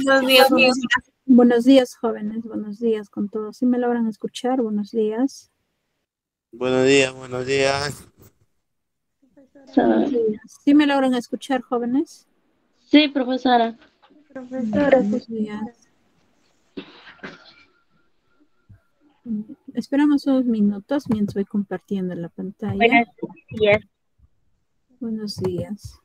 Buenos días, profesora. Buenos días, jóvenes. Buenos días con todos. ¿Sí me logran escuchar? Buenos días. Buenos días, buenos días. Buenos días. ¿Sí me logran escuchar, jóvenes? Sí, profesora. Profesora, Buenos días. Esperamos unos minutos mientras voy compartiendo la pantalla. Buenos días. Buenos días.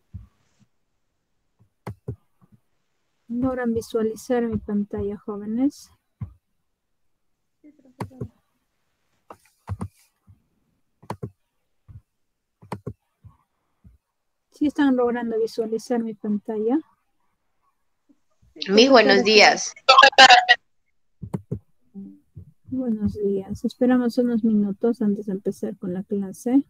¿Logran visualizar mi pantalla, jóvenes? Sí, profesora. ¿Sí están logrando visualizar mi pantalla? Mis buenos días. Buenos días. Esperamos unos minutos antes de empezar con la clase.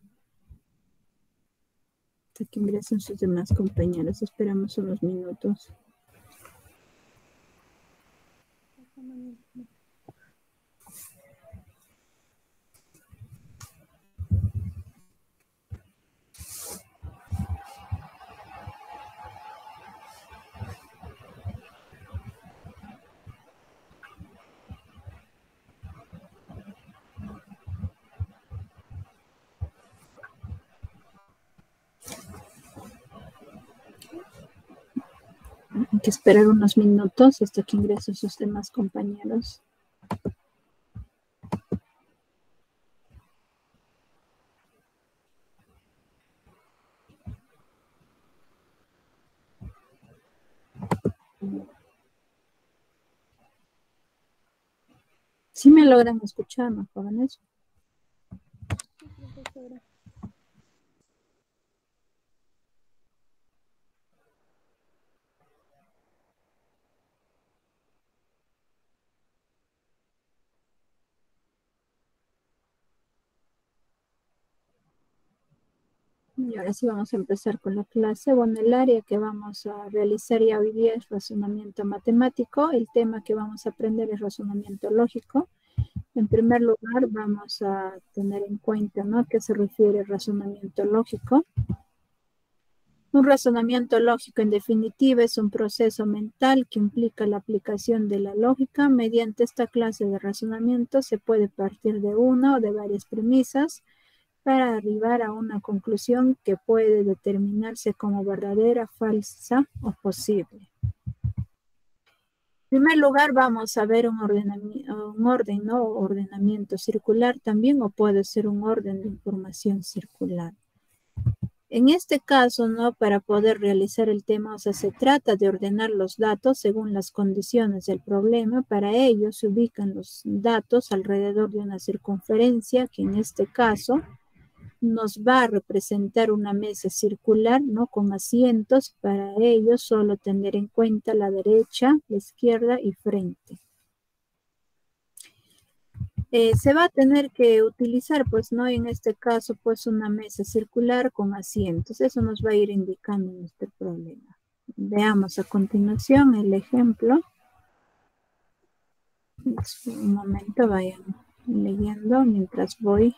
Hasta que ingresen sus demás compañeros. Esperamos unos minutos. Hay que esperar unos minutos hasta que ingresen sus demás compañeros. ¿Sí me logran escuchar, ¿no, jóvenes? Sí, profesora. Y ahora sí vamos a empezar con la clase. Bueno, el área que vamos a realizar ya hoy día es razonamiento matemático. El tema que vamos a aprender es razonamiento lógico. En primer lugar, vamos a tener en cuenta, ¿no?, a qué se refiere razonamiento lógico. Un razonamiento lógico, en definitiva, es un proceso mental que implica la aplicación de la lógica. Mediante esta clase de razonamiento se puede partir de una o de varias premisas para arribar a una conclusión que puede determinarse como verdadera, falsa o posible. En primer lugar, vamos a ver un orden, ¿no?, ordenamiento circular también, o puede ser un orden de información circular. En este caso, ¿no?, para poder realizar el tema, o sea, se trata de ordenar los datos según las condiciones del problema. Para ello se ubican los datos alrededor de una circunferencia que en este caso nos va a representar una mesa circular, ¿no?, con asientos. Para ello solo tener en cuenta la derecha, la izquierda y frente. Se va a tener que utilizar, pues, ¿no?, en este caso, pues, una mesa circular con asientos. Eso nos va a ir indicando nuestro problema. Veamos a continuación el ejemplo. Un momento, vayan leyendo mientras voy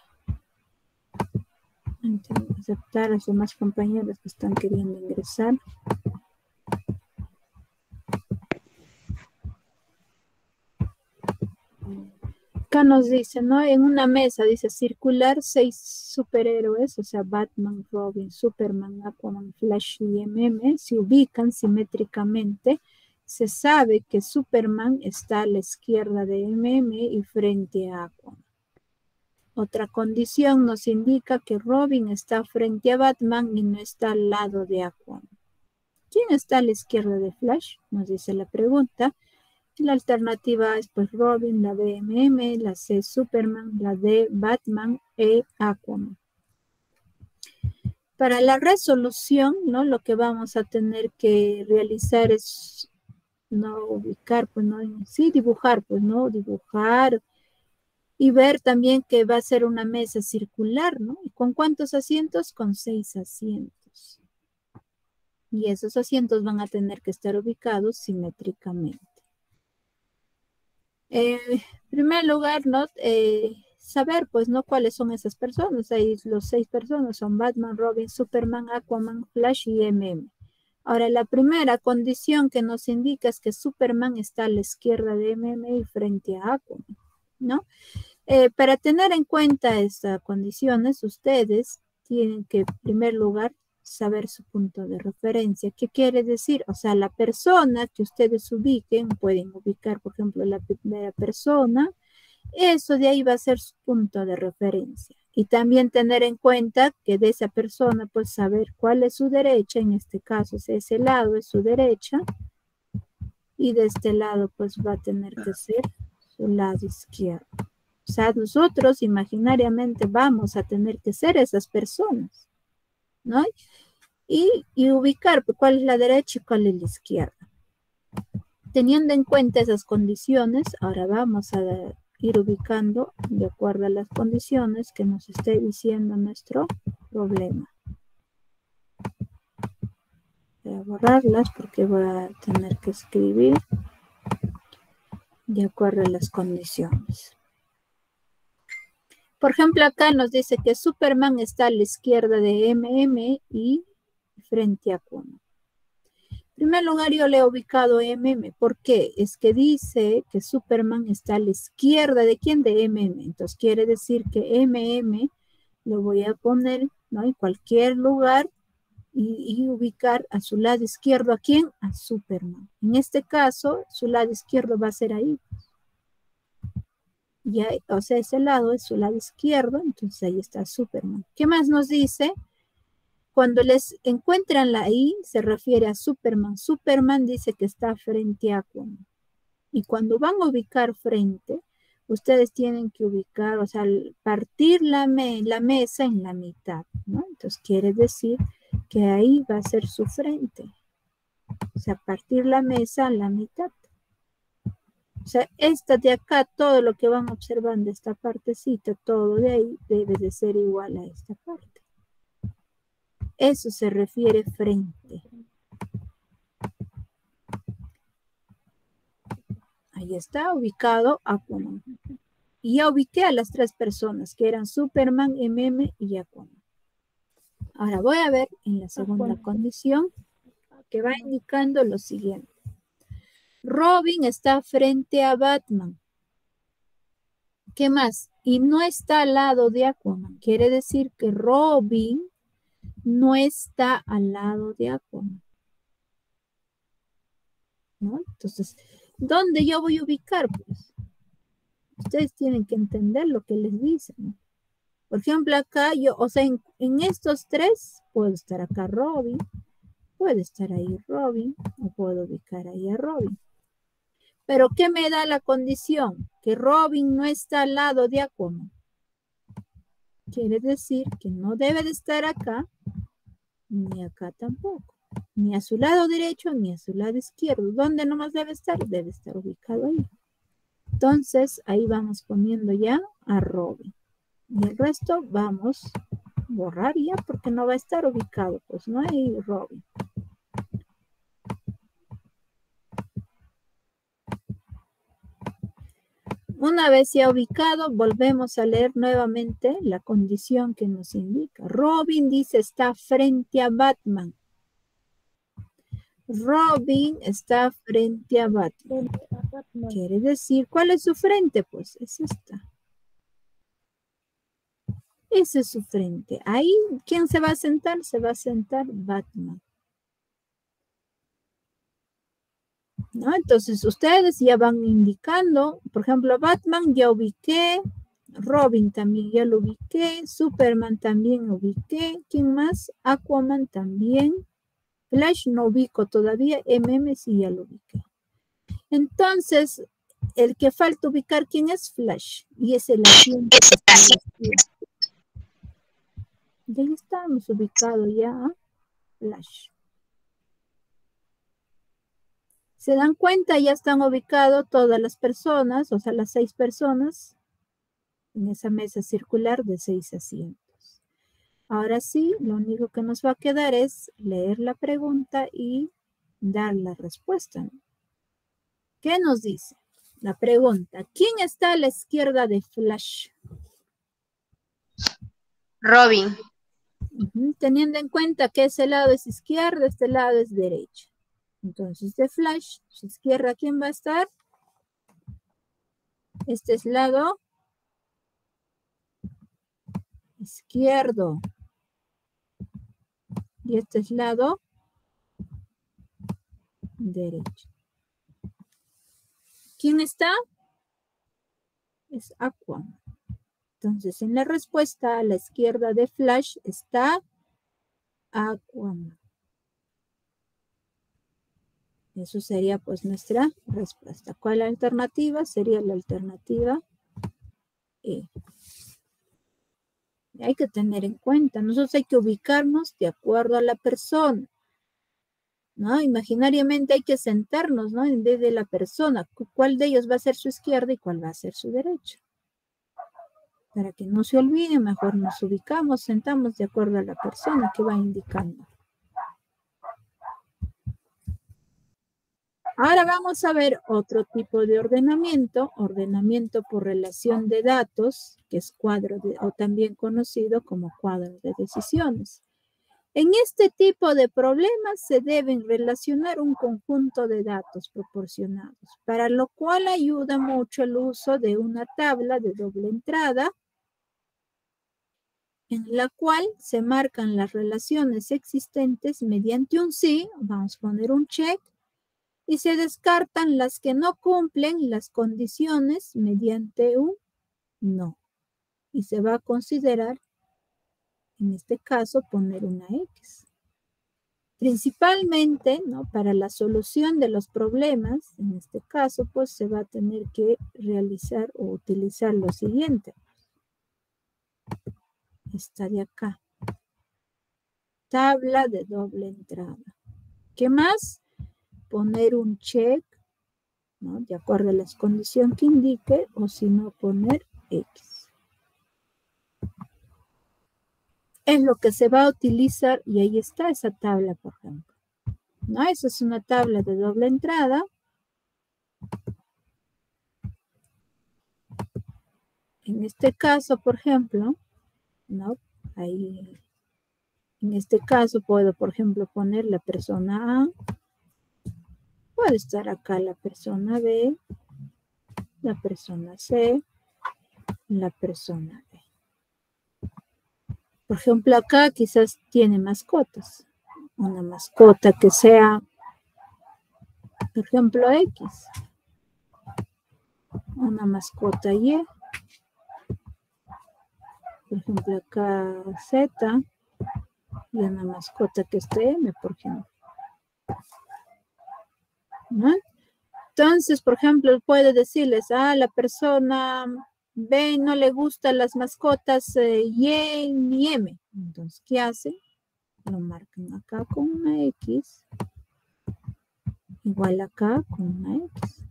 a aceptar a los demás compañeros que están queriendo ingresar. Acá nos dice, ¿no?, en una mesa, dice, circular, 6 superhéroes, o sea, Batman, Robin, Superman, Aquaman, Flash y MM, se ubican simétricamente. Se sabe que Superman está a la izquierda de MM y frente a Aquaman. Otra condición nos indica que Robin está frente a Batman y no está al lado de Aquaman. ¿Quién está a la izquierda de Flash?, nos dice la pregunta. La alternativa es, pues, Robin, la B, MM, la C, Superman, la D, Batman e Aquaman. Para la resolución, ¿no?, lo que vamos a tener que realizar es no ubicar, pues, no, sí, dibujar, pues, no, dibujar y ver también que va a ser una mesa circular, ¿no? ¿Y con cuántos asientos? Con 6 asientos. Y esos asientos van a tener que estar ubicados simétricamente. En primer lugar, ¿no?, saber, pues, ¿no?, cuáles son esas personas. Ahí los 6 personas son Batman, Robin, Superman, Aquaman, Flash y MM. Ahora, la primera condición que nos indica es que Superman está a la izquierda de MM y frente a Aquaman, ¿no? Para tener en cuenta estas condiciones, ustedes tienen que, en primer lugar, saber su punto de referencia. ¿Qué quiere decir? O sea, la persona que ustedes ubiquen, pueden ubicar, por ejemplo, la primera persona, eso de ahí va a ser su punto de referencia. Y también tener en cuenta que de esa persona, pues saber cuál es su derecha, en este caso, si ese lado es su derecha, y de este lado, pues va a tener que ser su lado izquierdo. O sea, nosotros imaginariamente vamos a tener que ser esas personas, ¿no? Y ubicar cuál es la derecha y cuál es la izquierda. Teniendo en cuenta esas condiciones, ahora vamos a ir ubicando de acuerdo a las condiciones que nos esté diciendo nuestro problema. Voy a borrarlas porque voy a tener que escribir de acuerdo a las condiciones. Por ejemplo, acá nos dice que Superman está a la izquierda de MM y frente a Aquaman. En primer lugar, yo le he ubicado MM. ¿Por qué? Es que dice que Superman está a la izquierda de ¿quién? De MM. Entonces quiere decir que MM lo voy a poner, ¿no?, en cualquier lugar y ubicar a su lado izquierdo. ¿A quién? A Superman. En este caso, su lado izquierdo va a ser ahí. Ya, o sea, ese lado es su lado izquierdo, entonces ahí está Superman. ¿Qué más nos dice? Cuando les encuentran la I, se refiere a Superman. Superman dice que está frente a Aquaman. Y cuando van a ubicar frente, ustedes tienen que ubicar, o sea, partir la mesa en la mitad, ¿no? Entonces quiere decir que ahí va a ser su frente. O sea, partir la mesa a la mitad. O sea, esta de acá, todo lo que van observando, esta partecita, todo de ahí debe de ser igual a esta parte. Eso se refiere frente. Ahí está ubicado Aquaman. Y ya ubiqué a las tres personas, que eran Superman, MM y Aquaman. Ahora voy a ver en la segunda condición, que va indicando lo siguiente. Robin está frente a Batman. ¿Qué más? Y no está al lado de Aquaman. Quiere decir que Robin no está al lado de Aquaman, ¿no? Entonces, ¿dónde yo voy a ubicar? Pues ustedes tienen que entender lo que les dicen, ¿no? Por ejemplo, acá yo, o sea, en estos tres, puedo estar acá Robin, puede estar ahí Robin, o puedo ubicar ahí a Robin. Pero ¿qué me da la condición? Que Robin no está al lado de Aquaman. Quiere decir que no debe de estar acá, ni acá tampoco. Ni a su lado derecho, ni a su lado izquierdo. ¿Dónde nomás debe estar? Debe estar ubicado ahí. Entonces, ahí vamos poniendo ya a Robin. Y el resto vamos a borrar ya porque no va a estar ubicado. Pues no hay Robin. Una vez ya ubicado, volvemos a leer nuevamente la condición que nos indica. Robin dice está frente a Batman. Robin está frente a Batman. Quiere decir, ¿cuál es su frente? Pues es esta. Ese es su frente. Ahí, ¿quién se va a sentar? Se va a sentar Batman. ¿No? Entonces, ustedes ya van indicando, por ejemplo, Batman ya ubiqué, Robin también ya lo ubiqué, Superman también lo ubiqué, ¿quién más? Aquaman también, Flash no ubico todavía, MM sí ya lo ubiqué. Entonces, el que falta ubicar, ¿quién es? Flash, y es el asiento que está vestido. Ya estamos ubicados ya, Flash. Se dan cuenta, ya están ubicados todas las personas, o sea, las 6 personas en esa mesa circular de 6 asientos. Ahora sí, lo único que nos va a quedar es leer la pregunta y dar la respuesta, ¿no? ¿Qué nos dice? La pregunta, ¿quién está a la izquierda de Flash? Robin. Teniendo en cuenta que ese lado es izquierda, este lado es derecha. Entonces, de flash, izquierda, ¿quién va a estar? Este es lado izquierdo. Y este es lado derecho. ¿Quién está? Es Aquaman. Entonces, en la respuesta a la izquierda de flash está Aquaman. Eso sería pues nuestra respuesta. ¿Cuál alternativa? Sería la alternativa E. Hay que tener en cuenta, nosotros hay que ubicarnos de acuerdo a la persona, ¿no? Imaginariamente hay que sentarnos, ¿no? En vez de la persona, ¿cuál de ellos va a ser su izquierda y cuál va a ser su derecha? Para que no se olvide, mejor nos ubicamos, sentamos de acuerdo a la persona que va indicando. Ahora vamos a ver otro tipo de ordenamiento por relación de datos, que es cuadro o también conocido como cuadro de decisiones. En este tipo de problemas se deben relacionar un conjunto de datos proporcionados, para lo cual ayuda mucho el uso de una tabla de doble entrada, en la cual se marcan las relaciones existentes mediante un sí, vamos a poner un check, y se descartan las que no cumplen las condiciones mediante un no. Y se va a considerar, en este caso, poner una X. Principalmente, ¿no? Para la solución de los problemas, en este caso, pues se va a tener que realizar o utilizar lo siguiente. Esta de acá. Tabla de doble entrada. ¿Qué más? Poner un check, ¿no? De acuerdo a las condiciones que indique, o si no, poner X. Es lo que se va a utilizar y ahí está esa tabla, por ejemplo. ¿No? Esa es una tabla de doble entrada. En este caso, por ejemplo, ¿no? Ahí, en este caso puedo, por ejemplo, poner la persona A. Puede estar acá la persona B, la persona C, la persona D. Por ejemplo, acá quizás tiene mascotas. Una mascota que sea, por ejemplo, X. Una mascota Y. Por ejemplo, acá Z. Y una mascota que esté M, por ejemplo. ¿No? Entonces, por ejemplo, puede decirles, la persona B no le gustan las mascotas Y ni M. Entonces, ¿qué hace? Lo marcan acá con una X. Igual acá con una X.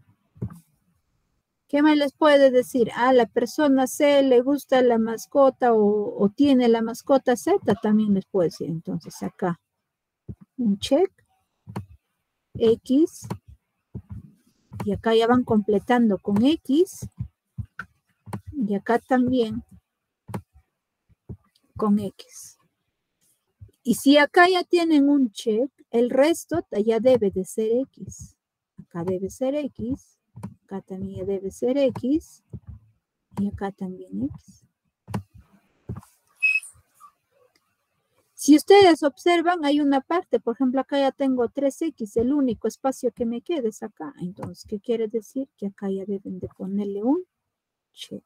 ¿Qué más les puede decir? La persona C le gusta la mascota o tiene la mascota Z, también les puede decir. Entonces, acá un check, X. Y acá ya van completando con X. Y acá también con X. Y si acá ya tienen un check, el resto ya debe de ser X. Acá debe ser X. Acá también ya debe ser X. Y acá también X. Si ustedes observan, hay una parte, por ejemplo, acá ya tengo 3X, el único espacio que me queda es acá. Entonces, ¿qué quiere decir? Que acá ya deben de ponerle un check.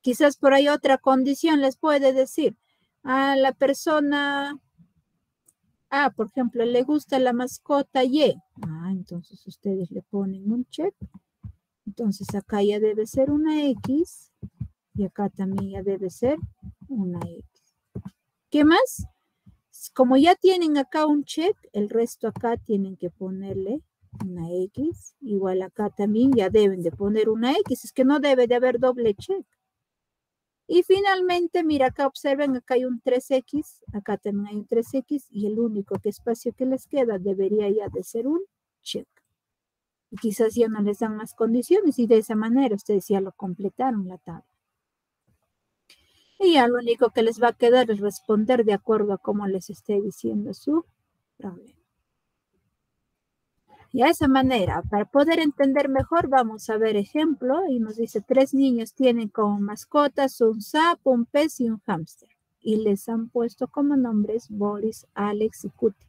Quizás por ahí otra condición les puede decir, a la persona A, por ejemplo, le gusta la mascota Y. Entonces ustedes le ponen un check. Entonces acá ya debe ser una X y acá también ya debe ser una X. ¿Qué más? Como ya tienen acá un check, el resto acá tienen que ponerle una X. Igual acá también ya deben de poner una X. Es que no debe de haber doble check. Y finalmente, mira, acá observen, acá hay un 3X, acá también hay un 3X y el único espacio que les queda debería ya de ser un check. Y quizás ya no les dan más condiciones y de esa manera ustedes ya lo completaron la tabla. Y ya lo único que les va a quedar es responder de acuerdo a cómo les esté diciendo su problema. Y de esa manera, para poder entender mejor, vamos a ver ejemplo. Y nos dice, 3 niños tienen como mascotas un sapo, un pez y un hámster. Y les han puesto como nombres Boris, Alex y Cuti.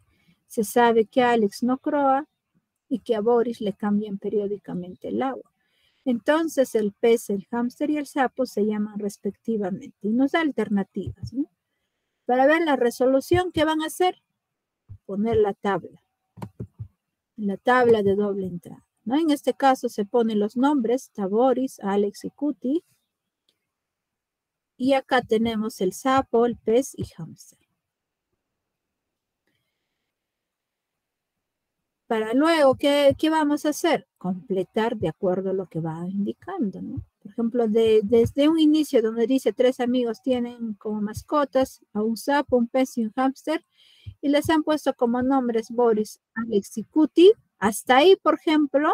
Se sabe que Alex no croa y que a Boris le cambian periódicamente el agua. Entonces el pez, el hámster y el sapo se llaman respectivamente. Y nos da alternativas, ¿no? Para ver la resolución, ¿qué van a hacer? Poner la tabla de doble entrada, ¿no? En este caso se ponen los nombres, Boris, Alex y Cuti. Y acá tenemos el sapo, el pez y hámster. Para luego, ¿qué vamos a hacer? Completar de acuerdo a lo que va indicando, ¿no? Por ejemplo, desde un inicio donde dice 3 amigos tienen como mascotas a un sapo, un pez y un hámster, y les han puesto como nombres Boris, Alex y Cuti. Hasta ahí, por ejemplo,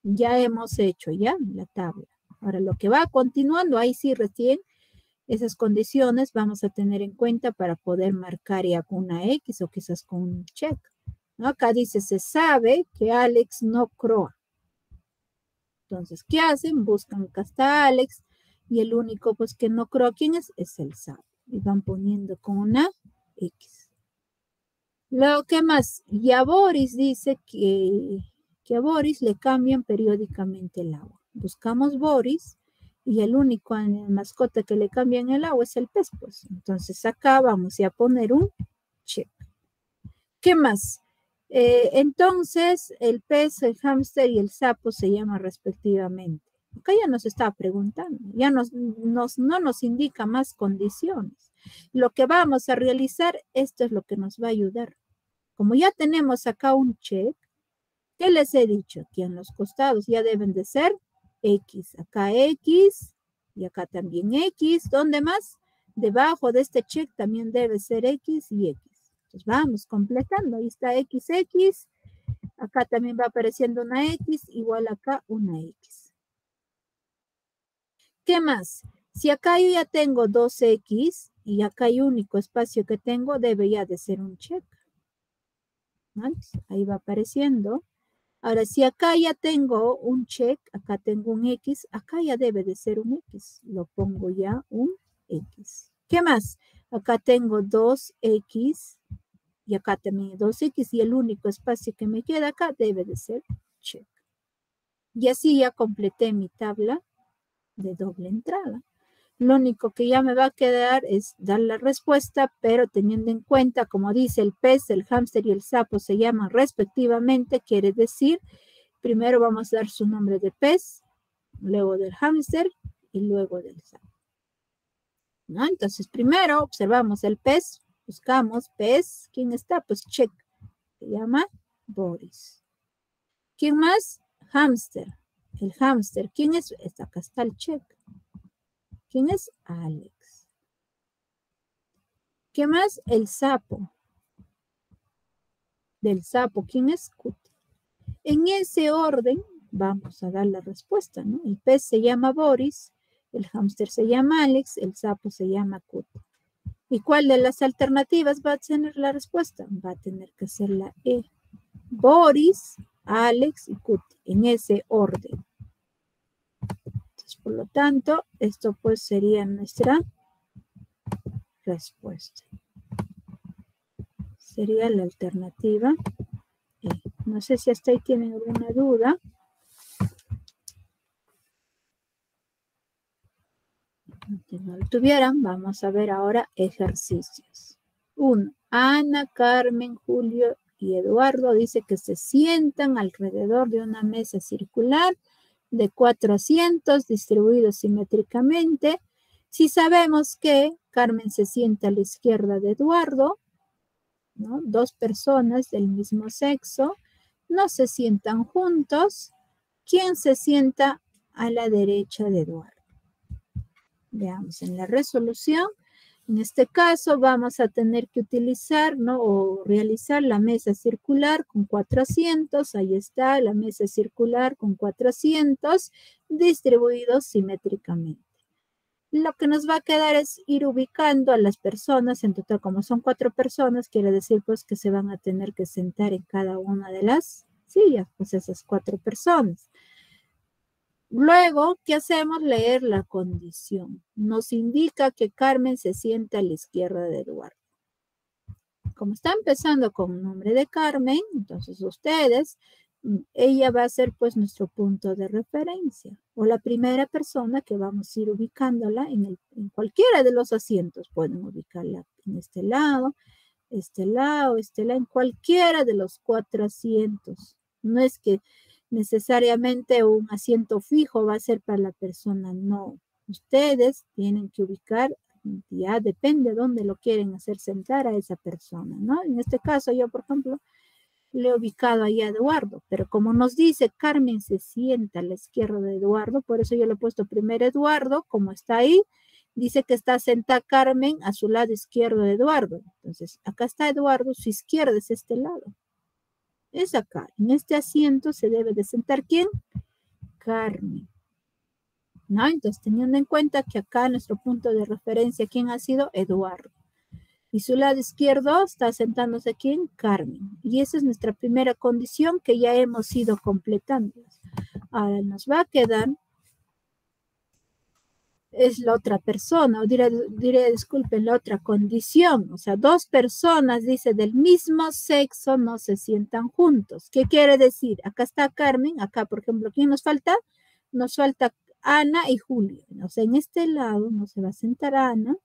ya hemos hecho ya la tabla. Ahora, lo que va continuando, ahí sí recién esas condiciones vamos a tener en cuenta para poder marcar ya con una X o quizás con un check, ¿no? Acá dice, se sabe que Alex no croa. Entonces, ¿qué hacen? Buscan acá está Alex y el único pues que no croa, ¿quién es? Es el sapo. Y van poniendo con una X. Luego, ¿qué más? Y a Boris dice que a Boris le cambian periódicamente el agua. Buscamos Boris y el único mascota que le cambian el agua es el pez, pues. Entonces acá vamos a poner un check. ¿Qué más? Entonces el pez, el hámster y el sapo se llaman respectivamente. Acá ya nos está preguntando, ya no nos indica más condiciones. Lo que vamos a realizar, esto es lo que nos va a ayudar. Como ya tenemos acá un check, ¿qué les he dicho? Que en los costados ya deben de ser X. Acá X y acá también X. ¿Dónde más? Debajo de este check también debe ser X y X. Entonces vamos completando. Ahí está XX. Acá también va apareciendo una X, igual acá una X. ¿Qué más? Si acá yo ya tengo 2X y acá hay único espacio que tengo, debe ya de ser un check. Ahí va apareciendo. Ahora, si acá ya tengo un check, acá tengo un X, acá ya debe de ser un X. Lo pongo ya un X. ¿Qué más? Acá tengo 2X y acá también 2X y el único espacio que me queda acá debe de ser check. Y así ya completé mi tabla de doble entrada. Lo único que ya me va a quedar es dar la respuesta, pero teniendo en cuenta, como dice, el pez, el hámster y el sapo se llaman respectivamente, quiere decir, primero vamos a dar su nombre de pez, luego del hámster y luego del sapo, ¿no? Entonces, primero observamos el pez, buscamos pez, ¿quién está? Pues check, se llama Boris. ¿Quién más? Hámster. El hámster, ¿quién es? Acá está el check. ¿Quién es? Alex. ¿Qué más? El sapo. Del sapo, ¿quién es? Cuti. En ese orden vamos a dar la respuesta, ¿no? El pez se llama Boris, el hámster se llama Alex, el sapo se llama Cuti. ¿Y cuál de las alternativas va a tener la respuesta? Va a tener que ser la E. Boris, Alex y Cuti, en ese orden. Entonces, por lo tanto, esto pues sería nuestra respuesta. Sería la alternativa E. No sé si hasta ahí tienen alguna duda. Si no lo tuvieran, vamos a ver ahora ejercicios. 1. Ana, Carmen, Julio y Eduardo dice que se sientan alrededor de una mesa circular de 4 asientos distribuidos simétricamente. Si sabemos que Carmen se sienta a la izquierda de Eduardo, ¿no? 2 personas del mismo sexo no se sientan juntos. ¿Quién se sienta a la derecha de Eduardo? Veamos en la resolución. En este caso vamos a tener que utilizar, ¿no? O realizar la mesa circular con 4 asientos. Ahí está la mesa circular con 4 asientos distribuidos simétricamente. Lo que nos va a quedar es ir ubicando a las personas, en total como son 4 personas, quiere decir pues que se van a tener que sentar en cada una de las sillas, pues esas 4 personas. Luego, ¿qué hacemos? Leer la condición. Nos indica que Carmen se sienta a la izquierda de Eduardo. Como está empezando con un nombre de Carmen, entonces ustedes, ella va a ser pues nuestro punto de referencia o la primera persona que vamos a ir ubicándola en cualquiera de los asientos. Pueden ubicarla en este lado, en cualquiera de los 4 asientos. No es que necesariamente un asiento fijo va a ser para la persona, no. Ustedes tienen que ubicar, ya depende de dónde lo quieren hacer sentar a esa persona, ¿no? En este caso yo, por ejemplo, le he ubicado ahí a Eduardo, pero como nos dice, Carmen se sienta a la izquierda de Eduardo, por eso yo le he puesto primero Eduardo, como está ahí, dice que está sentada Carmen a su lado izquierdo de Eduardo. Entonces, acá está Eduardo, su izquierda es este lado. Es acá. En este asiento se debe de sentar ¿quién? Carmen. ¿No? Entonces, teniendo en cuenta que acá nuestro punto de referencia, ¿quién ha sido? Eduardo. Y su lado izquierdo está sentándose ¿quién? Carmen. Y esa es nuestra primera condición que ya hemos ido completando. Ahora nos va a quedar es la otra persona, o diré, disculpen, la otra condición. O sea, 2 personas, dice, del mismo sexo no se sientan juntos. ¿Qué quiere decir? Acá está Carmen, acá, por ejemplo, ¿quién nos falta? Nos falta Ana y Julio. O sea, en este lado no se va a sentar Ana,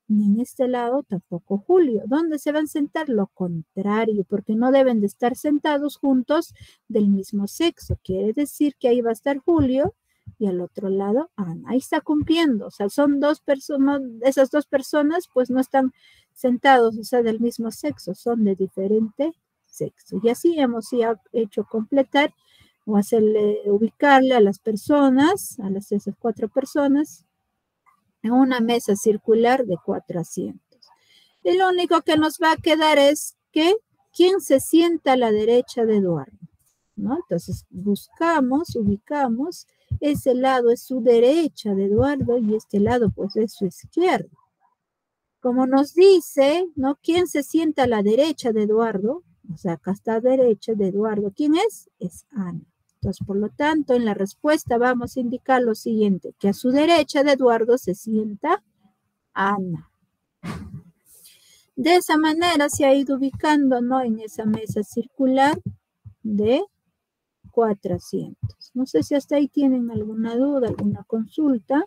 ni en este lado tampoco Julio. ¿Dónde se van a sentar? Lo contrario, porque no deben de estar sentados juntos del mismo sexo. Quiere decir que ahí va a estar Julio y al otro lado Ana. Ahí está cumpliendo. O sea, son 2 personas, esas 2 personas pues no están sentados, o sea, del mismo sexo, son de diferente sexo. Y así hemos ya hecho completar o hacerle ubicarle a las personas, a esas 4 personas, en una mesa circular de 4 asientos. Y lo único que nos va a quedar es que quién se sienta a la derecha de Eduardo, ¿no? Entonces buscamos, ubicamos, ese lado es su derecha de Eduardo y este lado pues es su izquierda. Como nos dice, ¿no? ¿Quién se sienta a la derecha de Eduardo? O sea, acá está a la derecha de Eduardo. ¿Quién es? Es Ana. Entonces, por lo tanto, en la respuesta vamos a indicar lo siguiente, que a su derecha de Eduardo se sienta Ana. De esa manera se ha ido ubicando, ¿no? En esa mesa circular de 4 asientos. No sé si hasta ahí tienen alguna duda, alguna consulta.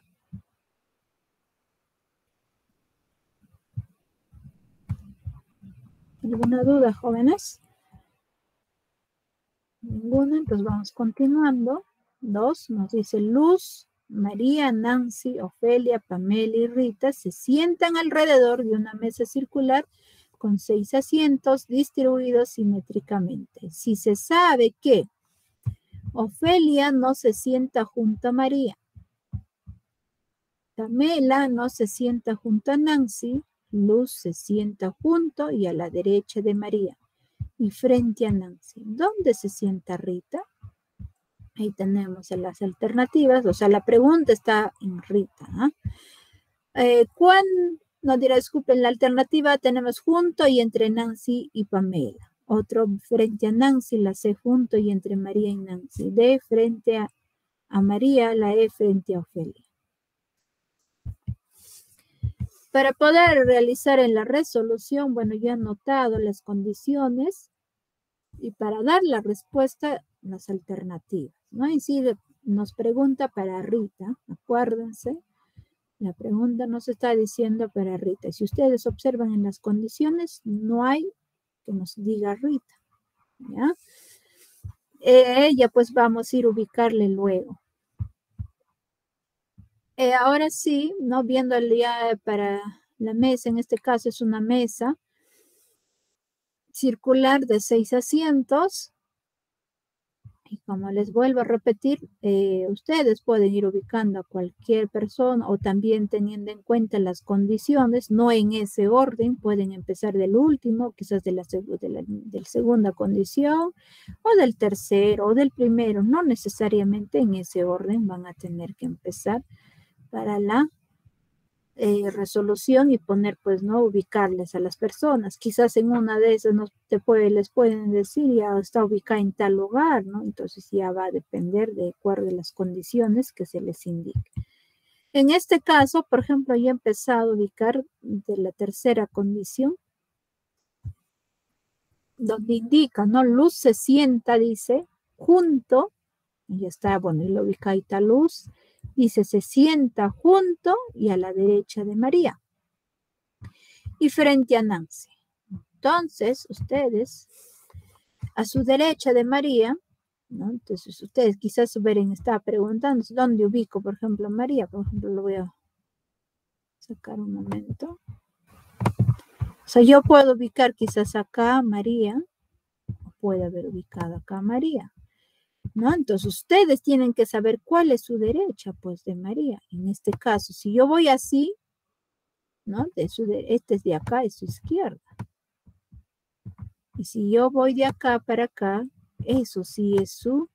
¿Alguna duda, jóvenes? Ninguna, entonces vamos continuando. 2, nos dice Luz, María, Nancy, Ofelia, Pamela y Rita se sientan alrededor de una mesa circular con 6 asientos distribuidos simétricamente. Si se sabe que Ofelia no se sienta junto a María, Pamela no se sienta junto a Nancy, Luz se sienta junto y a la derecha de María y frente a Nancy. ¿Dónde se sienta Rita? Ahí tenemos las alternativas, o sea, la pregunta está en Rita. No dirá, disculpen, la alternativa tenemos junto y entre Nancy y Pamela. Otro frente a Nancy, la C junto y entre María y Nancy. D frente a María, la E frente a Ofelia. Para poder realizar en la resolución, bueno, yo he anotado las condiciones y para dar la respuesta, las alternativas, ¿no? Y si nos pregunta para Rita, acuérdense, la pregunta nos está diciendo para Rita. Y si ustedes observan en las condiciones, no hay que nos diga Rita, ¿ya? Ella pues vamos a ir a ubicarle luego. Ahora sí, ¿no? Viendo el día para la mesa, en este caso es una mesa circular de 6 asientos. Y como les vuelvo a repetir, ustedes pueden ir ubicando a cualquier persona o también teniendo en cuenta las condiciones, no en ese orden, pueden empezar del último, quizás de la segunda condición, o del tercero, o del primero, no necesariamente en ese orden van a tener que empezar para la resolución y poner, pues, ¿no? Ubicarles a las personas. Quizás en una de esas les pueden decir, ya está ubicada en tal lugar, ¿no? Entonces ya va a depender de acuerdo a las condiciones que se les indique. En este caso, por ejemplo, ya he empezado a ubicar de la tercera condición, donde indica, ¿no? Luz se sienta, dice, junto, y ya está, bueno, y lo ubica ahí está Luz, dice, se sienta junto y a la derecha de María y frente a Nancy. Entonces, ustedes, a su derecha de María, ¿no? Entonces, ustedes quizás hubieran estado preguntando, ¿dónde ubico, por ejemplo, a María? Por ejemplo, lo voy a sacar un momento. O sea, yo puedo ubicar quizás acá a María, o puede haber ubicado acá a María, ¿no? Entonces, ustedes tienen que saber cuál es su derecha, pues, de María. En este caso, si yo voy así, ¿no? Este es de acá, es su izquierda. Y si yo voy de acá para acá, eso sí es su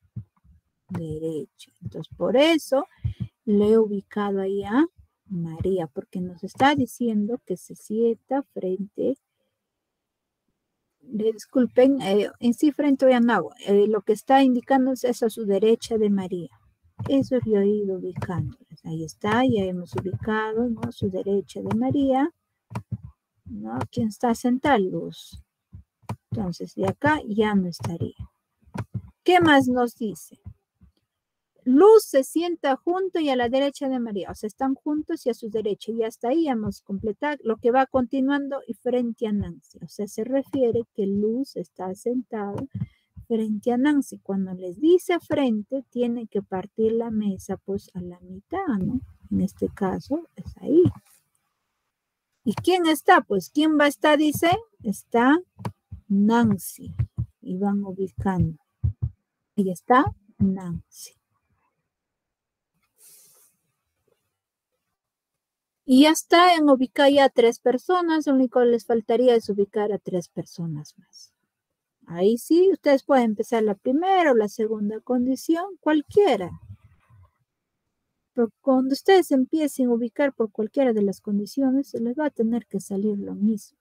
derecha. Entonces, por eso le he ubicado ahí a María, porque nos está diciendo que se sienta frente, disculpen, en sí frente a Nahua, lo que está indicando es a su derecha de María. Eso yo he ido ubicando. Ahí está, ya hemos ubicado, ¿no? Su derecha de María, ¿no? ¿Quién está sentada? Luz. Entonces, de acá ya no estaría. ¿Qué más nos dice? Luz se sienta junto y a la derecha de María. O sea, están juntos y a su derecha. Y hasta ahí hemos completado lo que va continuando y frente a Nancy. O sea, se refiere que Luz está sentada frente a Nancy. Cuando les dice frente, tiene que partir la mesa pues a la mitad, ¿no? En este caso es ahí. ¿Y quién está? Pues, ¿quién va a estar? Dice, está Nancy. Y van ubicando. Ahí está Nancy. Y ya está en ubicar ya a 3 personas, lo único que les faltaría es ubicar a 3 personas más. Ahí sí, ustedes pueden empezar la primera o la segunda condición, cualquiera. Pero cuando ustedes empiecen a ubicar por cualquiera de las condiciones, se les va a tener que salir lo mismo.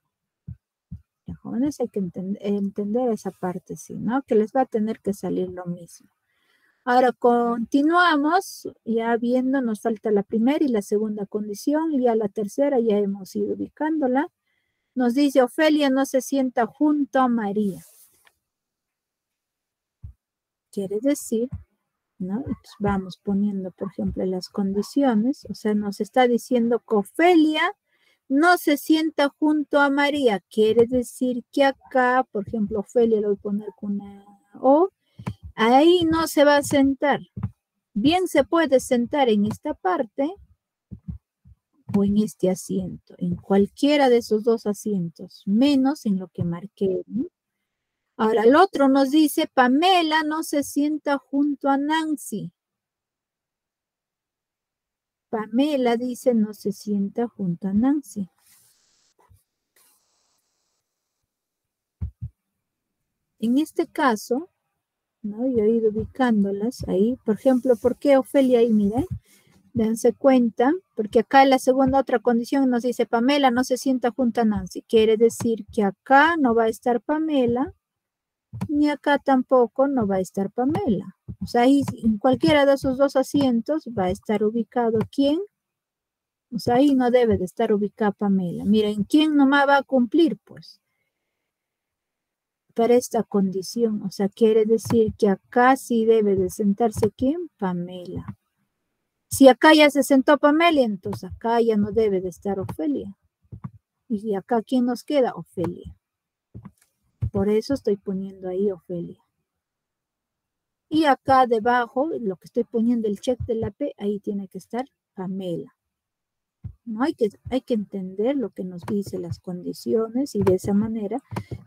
Los jóvenes hay que entender esa parte, sí, ¿no? Que les va a tener que salir lo mismo. Ahora continuamos, ya viendo, nos falta la primera y la segunda condición, y ya la tercera ya hemos ido ubicándola. Nos dice, Ofelia no se sienta junto a María. Quiere decir, ¿no? Entonces vamos poniendo, por ejemplo, las condiciones, o sea, nos está diciendo que Ofelia no se sienta junto a María. Quiere decir que acá, por ejemplo, Ofelia lo voy a poner con una O, ahí no se va a sentar. Bien se puede sentar en esta parte o en este asiento, en cualquiera de esos dos asientos, menos en lo que marqué, ¿no? Ahora, el otro nos dice, Pamela no se sienta junto a Nancy. Pamela dice, no se sienta junto a Nancy. En este caso, ¿no? Yo he ido ubicándolas ahí. Por ejemplo, ¿por qué Ofelia ahí? Miren, dense cuenta, porque acá en la segunda otra condición nos dice Pamela no se sienta junto a Nancy. Quiere decir que acá no va a estar Pamela, ni acá tampoco no va a estar Pamela. O sea, ahí en cualquiera de esos dos asientos va a estar ubicado ¿quién? O sea, ahí no debe de estar ubicada Pamela. Miren, ¿quién nomás va a cumplir? Pues para esta condición, o sea, quiere decir que acá sí debe de sentarse ¿quién? Pamela. Si acá ya se sentó Pamela, entonces acá ya no debe de estar Ofelia. Y acá ¿quién nos queda? Ofelia. Por eso estoy poniendo ahí Ofelia. Y acá debajo, lo que estoy poniendo el check de la P, ahí tiene que estar Pamela. No hay que entender lo que nos dice las condiciones y de esa manera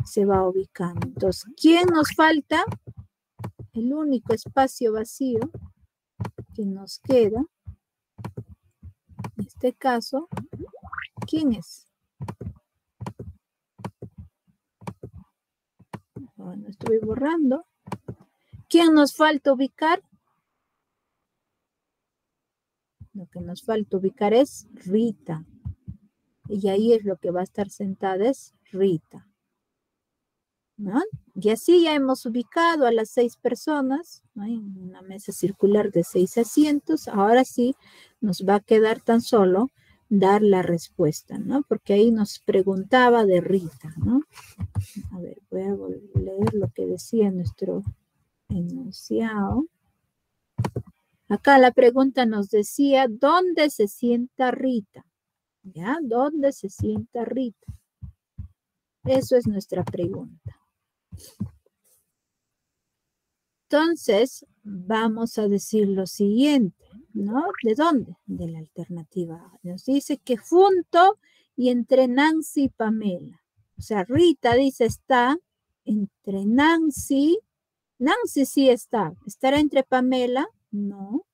se va ubicando. Entonces, ¿quién nos falta? El único espacio vacío que nos queda, en este caso, ¿quién es? Bueno, estoy borrando. ¿Quién nos falta ubicar? Lo que nos falta ubicar es Rita. y ahí es lo que va a estar sentada, es Rita, ¿no? Y así ya hemos ubicado a las 6 personas, ¿no? En una mesa circular de 6 asientos. Ahora sí nos va a quedar tan solo dar la respuesta, ¿no? Porque ahí nos preguntaba de Rita, ¿no? A ver, voy a leer lo que decía nuestro enunciado. Acá la pregunta nos decía, ¿dónde se sienta Rita? ¿Ya? ¿Dónde se sienta Rita? Eso es nuestra pregunta. Entonces, vamos a decir lo siguiente, ¿no? ¿De dónde? De la alternativa A. Nos dice que junto y entre Nancy y Pamela. O sea, Rita dice está entre Nancy. Nancy sí está. ¿Estará entre Pamela? No.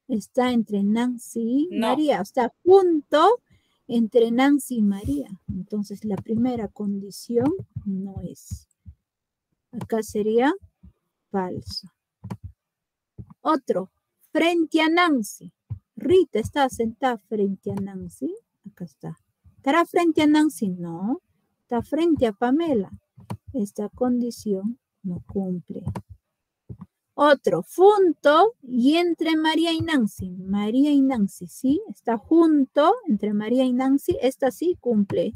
Está entre Nancy y María. O sea, junto entre Nancy y María. Entonces, la primera condición no es. Acá sería falso. Otro, frente a Nancy. Rita está sentada frente a Nancy. Acá está. ¿Estará frente a Nancy? No. Está frente a Pamela. Esta condición no cumple. Otro, junto y entre María y Nancy. María y Nancy, ¿sí? Está junto entre María y Nancy. Esta sí cumple.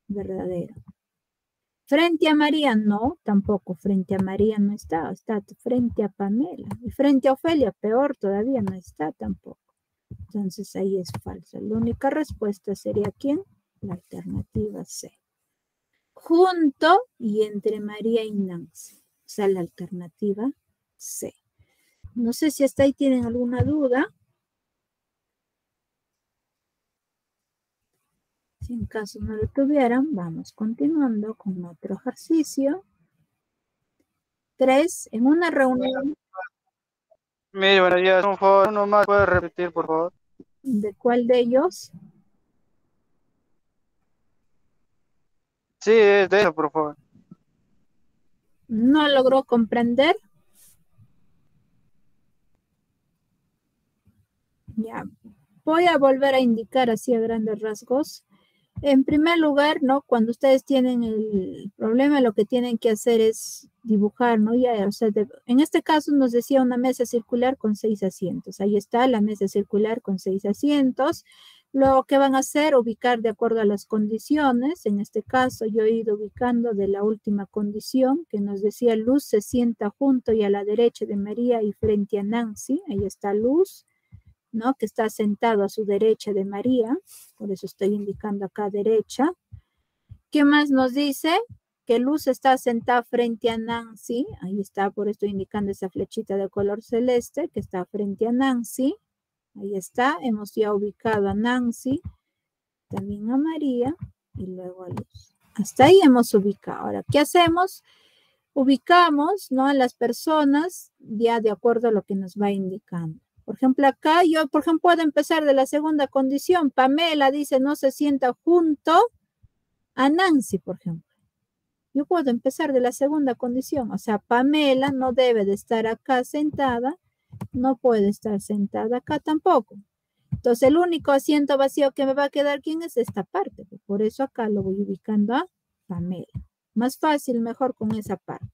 Verdadero. Frente a María, no, tampoco. Frente a María no está. Está frente a Pamela. Y frente a Ofelia, peor todavía, no está tampoco. Entonces ahí es falso. La única respuesta sería ¿quién? La alternativa C. Junto y entre María y Nancy. O sea, la alternativa C. No sé si hasta ahí tienen alguna duda. Si en caso no lo tuvieran, vamos continuando con otro ejercicio. 3. En una reunión. Mire, buenos días, por favor, uno más, ¿puede repetir, por favor? ¿De cuál de ellos? Sí, es de eso, por favor. ¿No logró comprender? Ya. Voy a volver a indicar así a grandes rasgos. En primer lugar, ¿no? Cuando ustedes tienen el problema, lo que tienen que hacer es dibujar, ¿no? Ya, o sea, en este caso nos decía una mesa circular con 6 asientos. Ahí está la mesa circular con 6 asientos. Lo que van a hacer, ubicar de acuerdo a las condiciones. En este caso, yo he ido ubicando de la última condición que nos decía Luz se sienta junto y a la derecha de María y frente a Nancy. Ahí está Luz, ¿no? Que está sentado a su derecha de María, por eso estoy indicando acá derecha. ¿Qué más nos dice? Que Luz está sentada frente a Nancy, ahí está, por eso estoy indicando esa flechita de color celeste, que está frente a Nancy, ahí está, hemos ya ubicado a Nancy, también a María, y luego a Luz. Hasta ahí hemos ubicado. Ahora, ¿qué hacemos? Ubicamos, ¿no? A las personas ya de acuerdo a lo que nos va indicando. Por ejemplo, acá yo, por ejemplo, puedo empezar de la segunda condición. Pamela dice no se sienta junto a Nancy, por ejemplo. Yo puedo empezar de la segunda condición. O sea, Pamela no debe de estar acá sentada, no puede estar sentada acá tampoco. Entonces, el único asiento vacío que me va a quedar, ¿quién es? Esta parte. Por eso acá lo voy ubicando a Pamela. Más fácil, mejor con esa parte.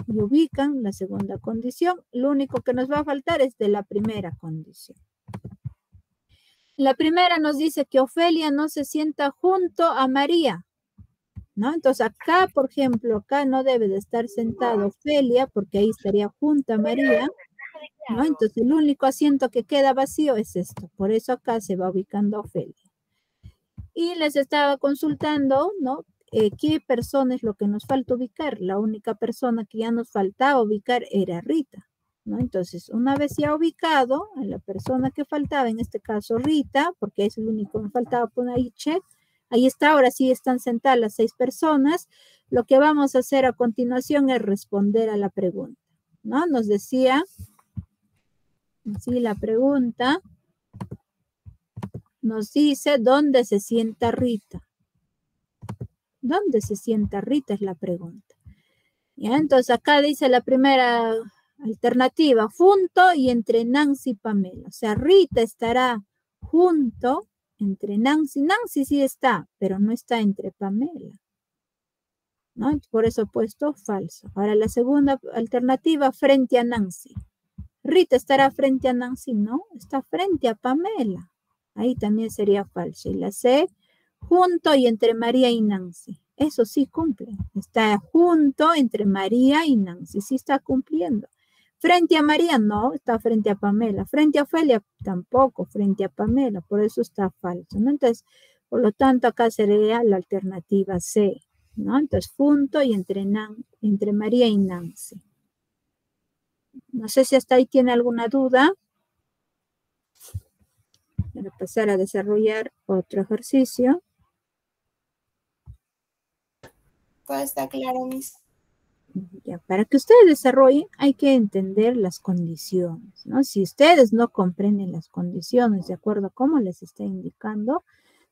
Y ubican la segunda condición. Lo único que nos va a faltar es de la primera condición. La primera nos dice que Ofelia no se sienta junto a María, ¿no? Entonces acá, por ejemplo, acá no debe de estar sentada Ofelia porque ahí estaría junto a María, ¿no? Entonces el único asiento que queda vacío es esto. Por eso acá se va ubicando a Ofelia. Y les estaba consultando, ¿no? ¿Qué persona es lo que nos falta ubicar? La única persona que ya nos faltaba ubicar era Rita, ¿no? Entonces, una vez ya ubicado a la persona que faltaba, en este caso Rita, porque es el único que me faltaba poner ahí check, ahí está, ahora sí están sentadas las 6 personas. Lo que vamos a hacer a continuación es responder a la pregunta, ¿no? Nos decía, sí, la pregunta nos dice, ¿dónde se sienta Rita? ¿Dónde se sienta Rita? Es la pregunta. ¿Ya? Entonces acá dice la primera alternativa, junto y entre Nancy y Pamela. O sea, Rita estará junto entre Nancy. Nancy sí está, pero no está entre Pamela, ¿no? Por eso he puesto falso. Ahora la segunda alternativa, frente a Nancy. Rita estará frente a Nancy, no, está frente a Pamela. Ahí también sería falso. Y la C, junto y entre María y Nancy. Eso sí cumple. Está junto entre María y Nancy. Sí está cumpliendo. Frente a María, no, está frente a Pamela. Frente a Ofelia, tampoco, frente a Pamela. Por eso está falso, ¿no? Entonces, por lo tanto, acá sería la alternativa C, ¿no? Entonces, junto y entre María y Nancy. No sé si hasta ahí tiene alguna duda. Voy a pasar a desarrollar otro ejercicio. Todo está claro, Miss. Ya, para que ustedes desarrollen hay que entender las condiciones, ¿no? Si ustedes no comprenden las condiciones de acuerdo a cómo les está indicando,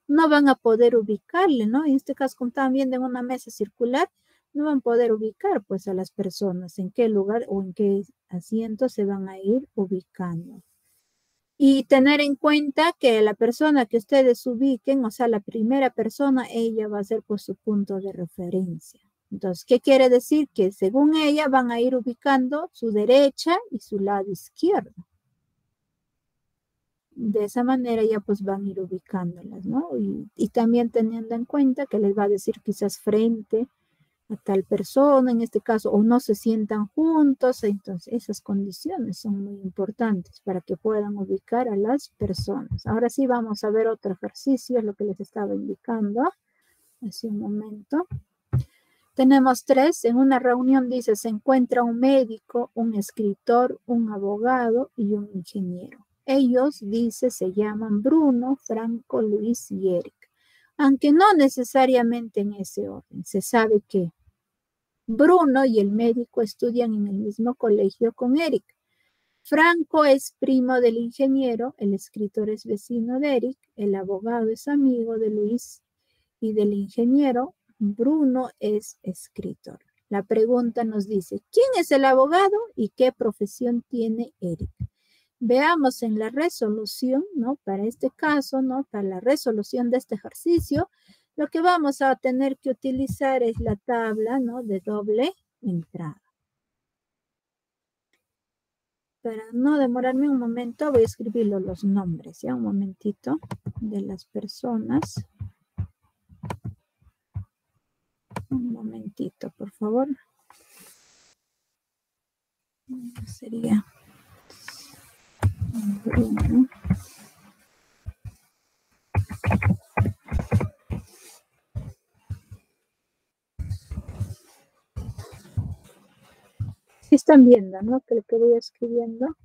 no van a poder ubicarle, ¿no? En este caso, como estaban viendo en una mesa circular, no van a poder ubicar pues a las personas en qué lugar o en qué asiento se van a ir ubicando. Y tener en cuenta que la persona que ustedes ubiquen, o sea, la primera persona, ella va a ser pues su punto de referencia. Entonces, ¿qué quiere decir? Que según ella van a ir ubicando su derecha y su lado izquierdo. De esa manera ya pues van a ir ubicándolas, ¿no? Y también teniendo en cuenta que les va a decir quizás frente a tal persona, en este caso, o no se sientan juntos. Entonces, esas condiciones son muy importantes para que puedan ubicar a las personas. Ahora sí vamos a ver otro ejercicio, es lo que les estaba indicando hace un momento. Tenemos 3. En una reunión dice, se encuentra un médico, un escritor, un abogado y un ingeniero. Ellos, dice, se llaman Bruno, Franco, Luis y Eric. Aunque no necesariamente en ese orden. Se sabe que Bruno y el médico estudian en el mismo colegio con Eric. Franco es primo del ingeniero, el escritor es vecino de Eric, el abogado es amigo de Luis y del ingeniero. Bruno es escritor. La pregunta nos dice, ¿quién es el abogado y qué profesión tiene Eric? Veamos en la resolución, ¿no? Para este caso, ¿no? Para la resolución de este ejercicio, lo que vamos a tener que utilizar es la tabla, ¿no? De doble entrada. Para no demorarme un momento, voy a escribirlo los nombres, ¿ya? Un momentito, de las personas. Un momentito, por favor. Sería Bruno. Sí están viendo, ¿no? Que lo que voy escribiendo.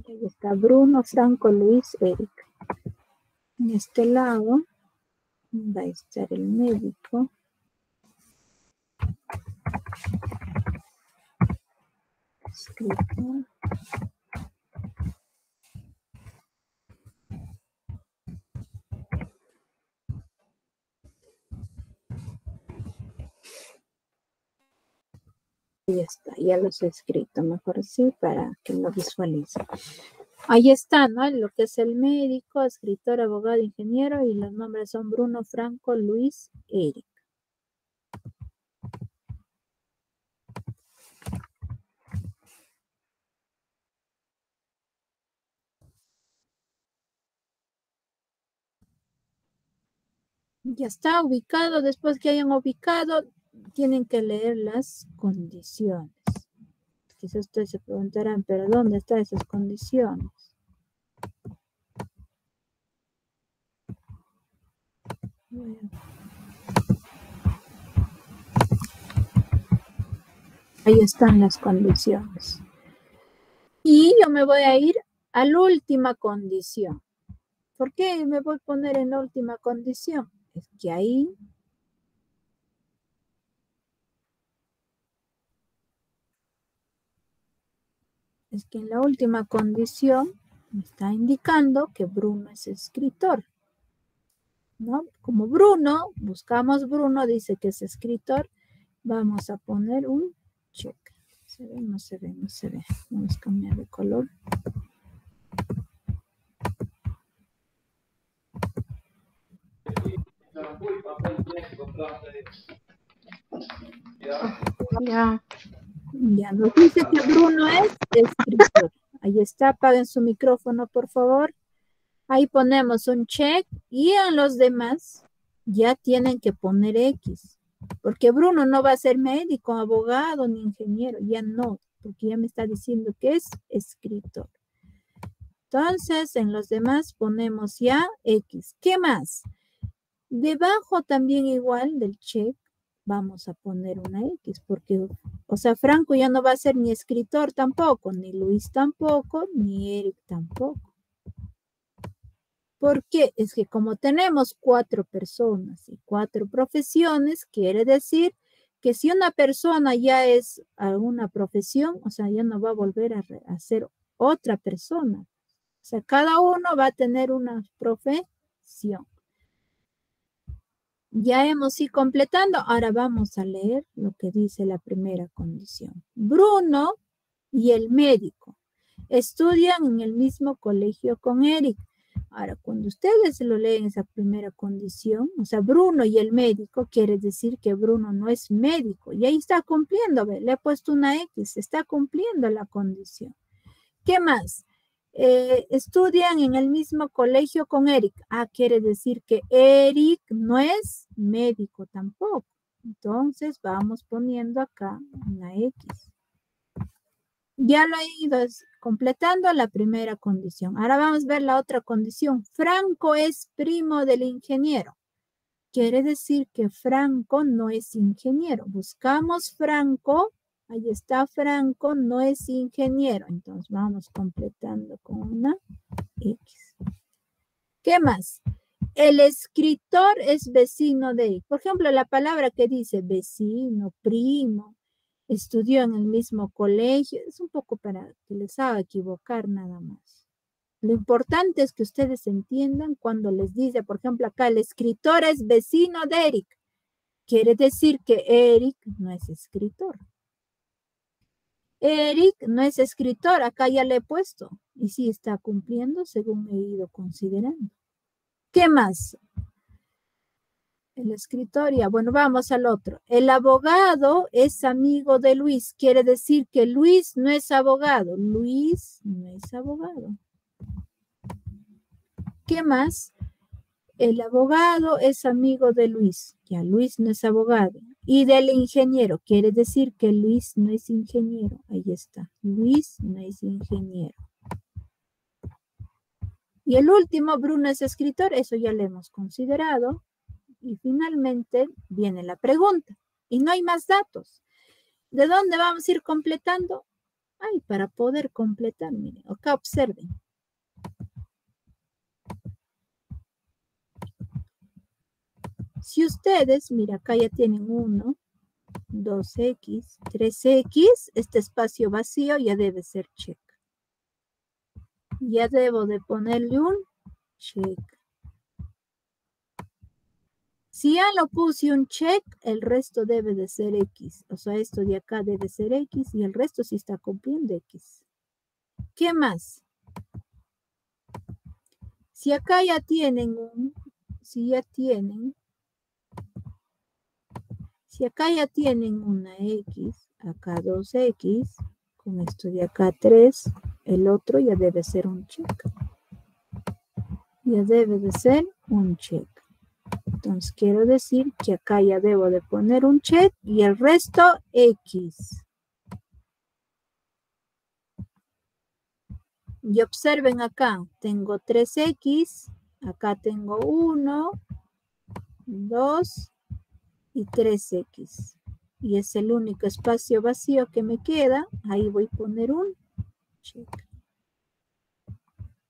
Ahí está Bruno, Franco, Luis, Eric. En este lado va a estar el médico. Escritor. Ahí está, ya los he escrito, mejor así para que lo visualicen. Ahí está, ¿no? Lo que es el médico, escritor, abogado, ingeniero, y los nombres son Bruno, Franco, Luis, Eric. Ya está ubicado. Después que hayan ubicado, tienen que leer las condiciones. Quizás ustedes se preguntarán, ¿pero dónde están esas condiciones? Bueno. Ahí están las condiciones. Y yo me voy a ir a la última condición. ¿Por qué me voy a poner en la última condición? Es que ahí en la última condición me está indicando que Bruno es escritor, ¿no? Como Bruno, buscamos Bruno, dice que es escritor, vamos a poner un check. ¿Se ve? No se ve, no se ve. Vamos a cambiar de color. Ya. Ya nos dice que Bruno es escritor. Ahí está, apaguen su micrófono, por favor. Ahí ponemos un check y en los demás ya tienen que poner X. Porque Bruno no va a ser médico, abogado ni ingeniero. Ya no, porque ya me está diciendo que es escritor. Entonces, en los demás ponemos ya X. ¿Qué más? Debajo también igual del check vamos a poner una X, porque, o sea, Franco ya no va a ser ni escritor tampoco, ni Luis tampoco, ni Eric tampoco. ¿Por qué? Es que como tenemos 4 personas y 4 profesiones, quiere decir que si una persona ya es alguna profesión, o sea, ya no va a volver a ser otra persona. O sea, cada uno va a tener una profesión. Ya hemos ido completando. Ahora vamos a leer lo que dice la primera condición. Bruno y el médico estudian en el mismo colegio con Eric. Ahora, cuando ustedes lo leen esa primera condición, o sea, Bruno y el médico, quiere decir que Bruno no es médico. Y ahí está cumpliendo, ¿ve? Le he puesto una X, está cumpliendo la condición. ¿Qué más? Estudian en el mismo colegio con Eric. Ah, quiere decir que Eric no es médico tampoco. Entonces vamos poniendo acá una X. Ya lo he ido completando la primera condición. Ahora vamos a ver la otra condición. Franco es primo del ingeniero. Quiere decir que Franco no es ingeniero. Buscamos Franco. Ahí está Franco, no es ingeniero. Entonces vamos completando con una X. ¿Qué más? El escritor es vecino de Eric. Por ejemplo, la palabra que dice vecino, primo, estudió en el mismo colegio, es un poco para que les haga equivocar nada más. Lo importante es que ustedes entiendan cuando les dice, por ejemplo, acá el escritor es vecino de Eric. Quiere decir que Eric no es escritor. Eric no es escritor, acá ya le he puesto. Y sí está cumpliendo según he ido considerando. ¿Qué más? El escritor, ya. Bueno, vamos al otro. El abogado es amigo de Luis. Quiere decir que Luis no es abogado. Luis no es abogado. ¿Qué más? El abogado es amigo de Luis. Ya, Luis no es abogado. Y del ingeniero. Quiere decir que Luis no es ingeniero. Ahí está. Luis no es ingeniero. Y el último, Bruno es escritor. Eso ya lo hemos considerado. Y finalmente viene la pregunta. Y no hay más datos. ¿De dónde vamos a ir completando? Ay, para poder completar, miren, acá observen. Si ustedes, mira, acá ya tienen 1, 2X, 3X, este espacio vacío ya debe ser check. Ya debo de ponerle un check. Si ya lo puse un check, el resto debe de ser X. O sea, esto de acá debe ser X y el resto sí está cumpliendo X. ¿Qué más? Si acá ya tienen si acá ya tienen una X, acá 2X, con esto de acá 3, el otro ya debe ser un check. Ya debe de ser un check. Entonces quiero decir que acá ya debo de poner un check y el resto X. Y observen acá, tengo 3X, acá tengo 1, 2 y 3X. Y es el único espacio vacío que me queda. Ahí voy a poner un check.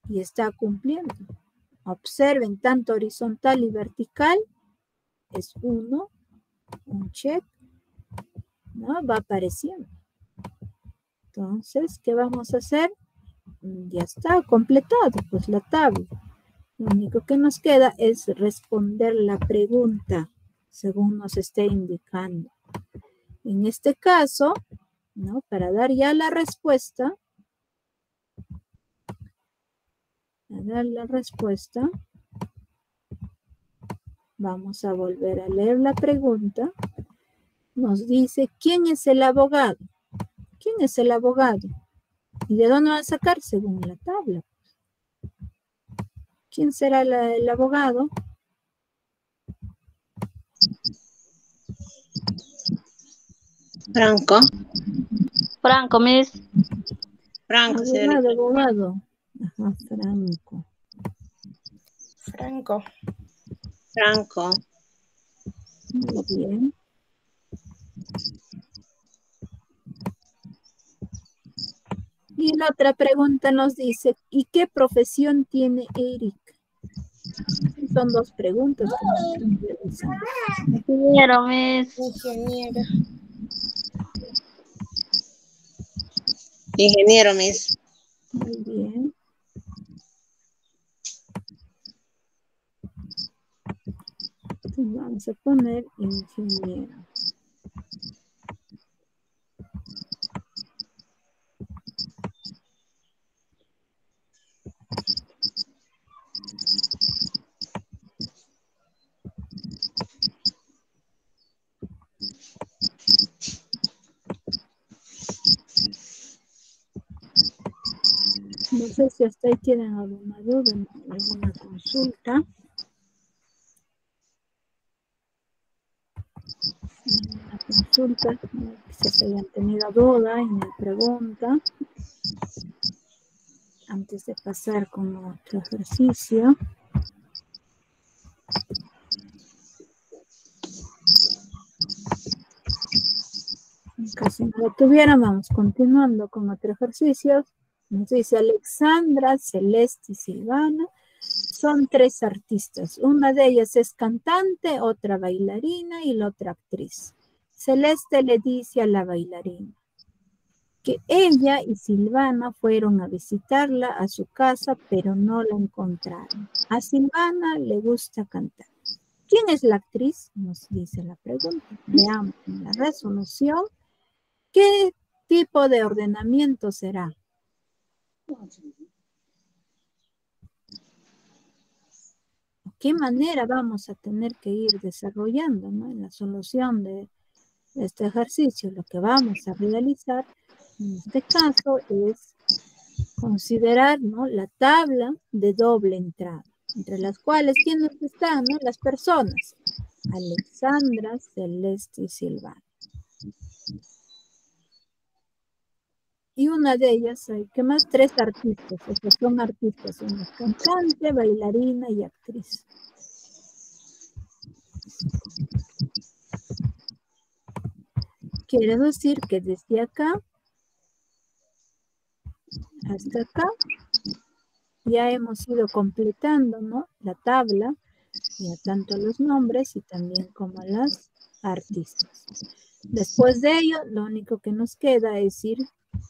Y está cumpliendo. Observen, tanto horizontal y vertical es 1, un check, ¿no? Va apareciendo. Entonces, ¿qué vamos a hacer? Ya está completado, pues la tabla. Lo único que nos queda es responder la pregunta según nos esté indicando. En este caso, ¿no? Para dar ya la respuesta, Vamos a volver a leer la pregunta. Nos dice, ¿quién es el abogado? ¿Quién es el abogado? ¿Y de dónde va a sacar? Según la tabla. ¿Quién será el abogado? Franco. Franco, Miss. Franco, señorita. Abogado. Ajá, Franco. Franco. Franco. Muy bien. Y la otra pregunta nos dice, ¿y qué profesión tiene Eric? Son dos preguntas que nos están realizando. Ingeniero, Miss. Ingeniero. Ingeniero, Miss. Muy bien. Entonces vamos a poner ingeniero. No sé si hasta ahí tienen alguna duda, alguna consulta. Una consulta, quizás hayan tenido duda en la pregunta. Antes de pasar con otro ejercicio. En caso no lo tuvieran, vamos continuando con otro ejercicio. Nos dice Alexandra, Celeste y Silvana. Son tres artistas. Una de ellas es cantante, otra bailarina y la otra actriz. Celeste le dice a la bailarina que ella y Silvana fueron a visitarla a su casa, pero no la encontraron. A Silvana le gusta cantar. ¿Quién es la actriz? Nos dice la pregunta. Veamos en la resolución. ¿Qué tipo de ordenamiento será? ¿Qué manera vamos a tener que ir desarrollando, ¿no? En la solución de este ejercicio? Lo que vamos a realizar en este caso es considerar, ¿no?, la tabla de doble entrada, entre las cuales, ¿quiénes están, no? Las personas. Alexandra, Celeste y Silvana. Y una de ellas, hay que más, tres artistas, o sea, son artistas, una cantante, bailarina y actriz. Quiere decir que desde acá hasta acá ya hemos ido completando, ¿no?, la tabla, ya tanto los nombres y también como las artistas. Después de ello, lo único que nos queda es ir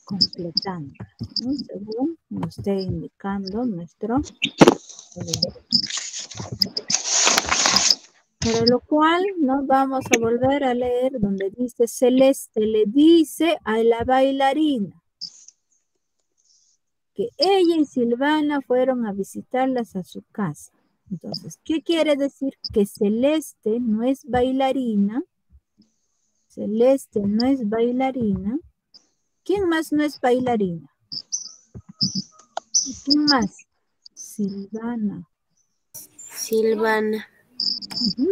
completando, ¿no?, según nos esté indicando nuestro problema. Para lo cual, ¿no?, vamos a volver a leer donde dice Celeste le dice a la bailarina que ella y Silvana fueron a visitarlas a su casa. Entonces, ¿qué quiere decir? Que Celeste no es bailarina. Celeste no es bailarina. ¿Quién más no es bailarina? ¿Quién más? Silvana. Silvana.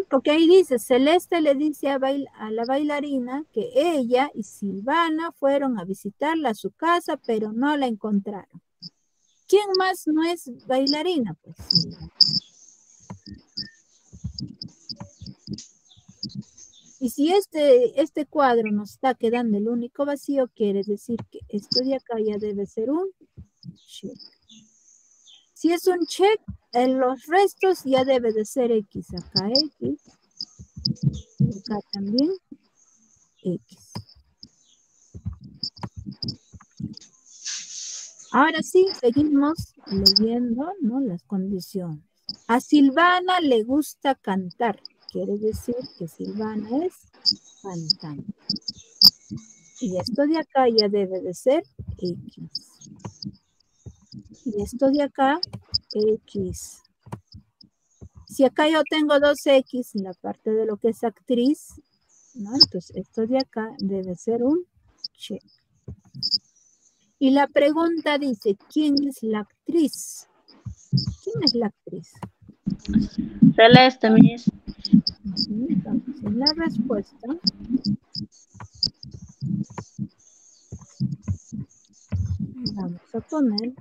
Porque ahí dice, Celeste le dice a la bailarina que ella y Silvana fueron a visitarla a su casa, pero no la encontraron. ¿Quién más no es bailarina? Pues Silvana. Y si este cuadro nos está quedando el único vacío, quiere decir que esto de acá ya debe ser un check. Si es un check, en los restos ya debe de ser X. Acá X. Y acá también X. Ahora sí, seguimos leyendo, ¿no?, las condiciones. A Silvana le gusta cantar. Quiere decir que Silvana es cantante. Y esto de acá ya debe de ser X. Y esto de acá, X. Si acá yo tengo 2X en la parte de lo que es actriz, ¿no? Entonces esto de acá debe ser un check. Y la pregunta dice, ¿quién es la actriz? ¿Quién es la actriz? Celeste, Miss. Entonces, en la respuesta vamos a poner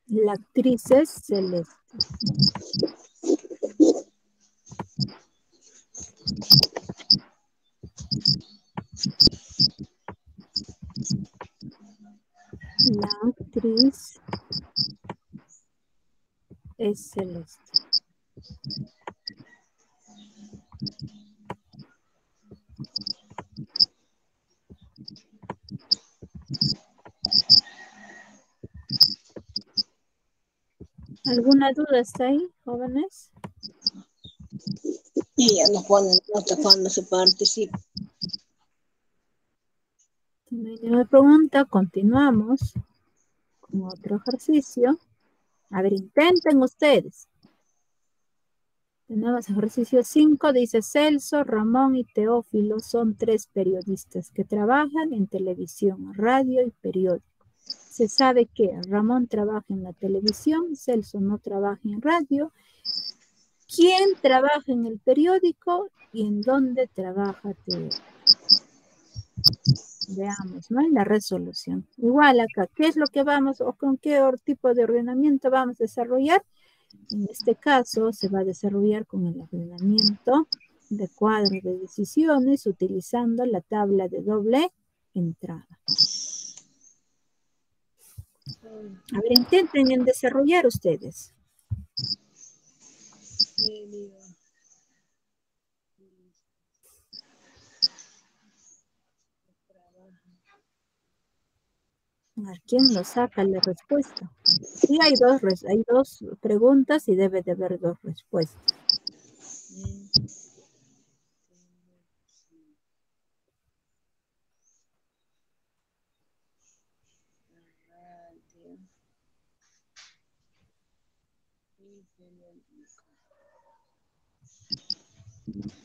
la actriz es Celeste. La actriz es Celeste. ¿Alguna duda está ahí, jóvenes? Y ya nos ponen nota cuando se participa. Si no hay ninguna pregunta, continuamos con otro ejercicio. A ver, intenten ustedes. Tenemos ejercicio 5, dice Celso, Ramón y Teófilo son 3 periodistas que trabajan en televisión, radio y periódico. Se sabe que Ramón trabaja en la televisión, Celso no trabaja en radio. ¿Quién trabaja en el periódico y en dónde trabaja Teófilo? Veamos, ¿no? En la resolución. Igual acá, ¿qué es lo que vamos o con qué tipo de ordenamiento vamos a desarrollar? En este caso se va a desarrollar con el ordenamiento de cuadro de decisiones utilizando la tabla de doble entrada. A ver, intenten en desarrollar ustedes. A ver, ¿quién lo saca la respuesta? Sí, hay dos preguntas y debe de haber 2 respuestas.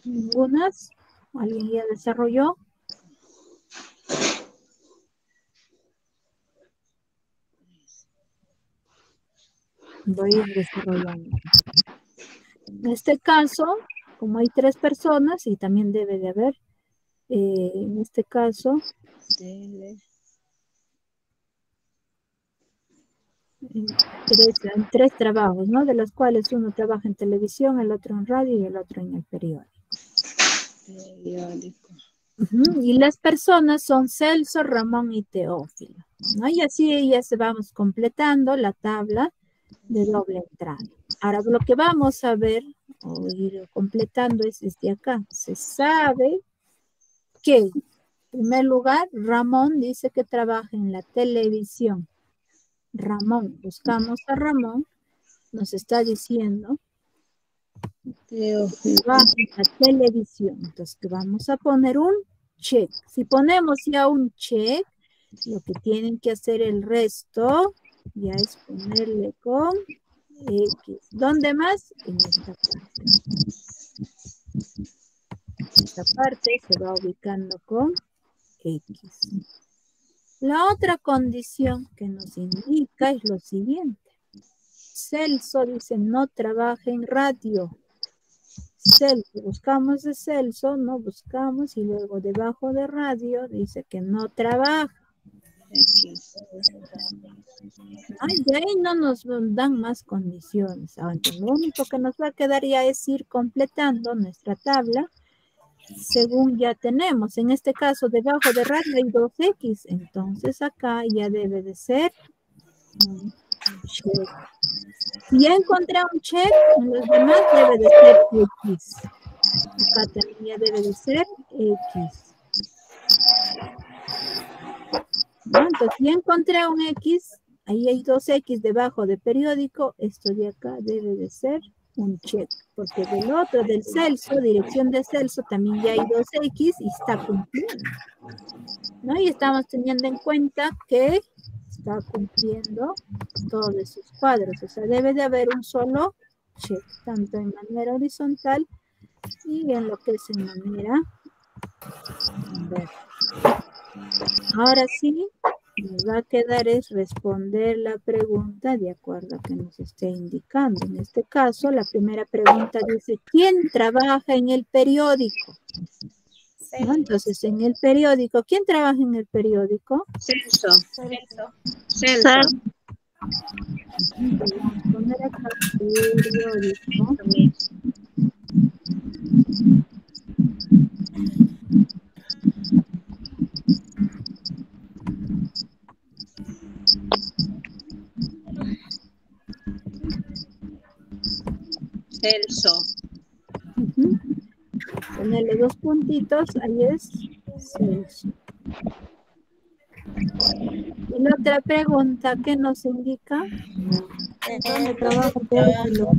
¿Ningunas? ¿Alguien ya desarrolló? Voy a ir desarrollando. En este caso, como hay 3 personas y también debe de haber, en este caso, 3 trabajos, ¿no? De los cuales uno trabaja en televisión, el otro en radio y el otro en el periódico. Y las personas son Celso, Ramón y Teófilo, ¿no? Y así ya se vamos completando la tabla de doble entrada. Ahora lo que vamos a ver o ir completando es desde acá. Se sabe que, en primer lugar, Ramón dice que trabaja en la televisión. Ramón, buscamos a Ramón, nos está diciendo trabaja en la televisión. Entonces, que vamos a poner un check. Si ponemos ya un check, lo que tienen que hacer el resto ya es ponerle con X. ¿Dónde más? En esta parte. Esta parte se va ubicando con X. La otra condición que nos indica es lo siguiente. Celso dice no trabaja en radio. Celso, buscamos de Celso, no buscamos y luego debajo de radio dice que no trabaja. De ahí no nos dan más condiciones. Entonces, lo único que nos va a quedar ya es ir completando nuestra tabla según ya tenemos. En este caso, debajo de radio hay 2X. Entonces, acá ya debe de ser un check. Si ya encontré un check, en los demás debe de ser X. Acá también ya debe de ser X. ¿No? Entonces, ya encontré un X, ahí hay 2X debajo de periódico, esto de acá debe de ser un check, porque del otro, del Celso, dirección de Celso, también ya hay 2X y está cumpliendo, ¿no? Y estamos teniendo en cuenta que está cumpliendo todos esos cuadros. O sea, debe de haber un solo check, tanto en manera horizontal y en lo que es en manera vertical. Ahora sí, nos va a quedar es responder la pregunta de acuerdo a que nos esté indicando. En este caso, la primera pregunta dice, ¿quién trabaja en el periódico? ¿No? Entonces, en el periódico, ¿quién trabaja en el periódico? Celso. Celso. Entonces, vamos a poner acá periódico. Celso. Ponerle 2 puntitos, ahí es Celso. Y la otra pregunta que nos indica, ¿dónde trabaja Teófilo?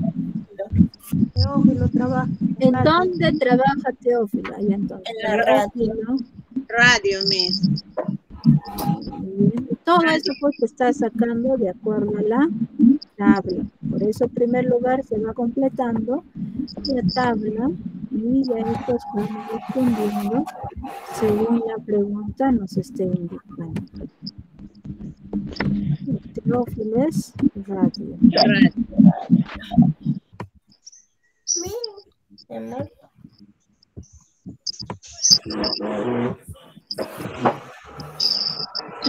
Teófilo trabaja. ¿En dónde trabaja Teófilo? Ahí entonces. En la radio. Teófilo. Radio, Miss. Muy bien. Y todo eso pues se está sacando de acuerdo a la tabla. Por eso en primer lugar se va completando la tabla y ya después vamos respondiendo según la pregunta nos esté indicando. Teófilo es radio.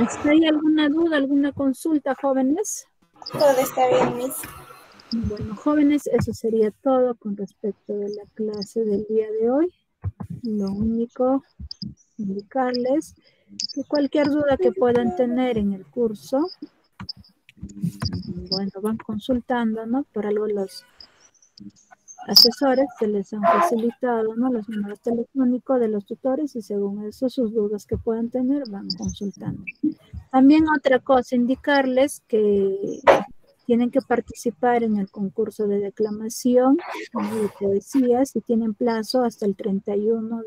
¿Hasta ahí alguna duda, alguna consulta, jóvenes? Todo está bien, Miss. Bueno, jóvenes, eso sería todo con respecto de la clase del día de hoy. Lo único, indicarles que cualquier duda que puedan tener en el curso, bueno, van consultando, ¿no? Por algo los asesores que les han facilitado, ¿no? Los números telefónicos de los tutores y según eso sus dudas que puedan tener van consultando. También otra cosa, indicarles que tienen que participar en el concurso de declamación, ¿no? De poesía, si tienen plazo hasta el 31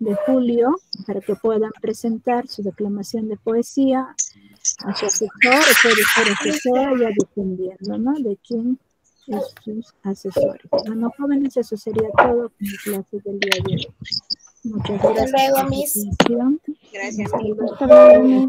de julio para que puedan presentar su declamación de poesía a su asesor, o puede ser asesor ya dependiendo, ¿no? De quién es sus asesores. Bueno, jóvenes, eso sería todo con la clase del día de hoy. Muchas gracias. Hasta luego, por su Miss. atención. Gracias, Hasta Miss. luego.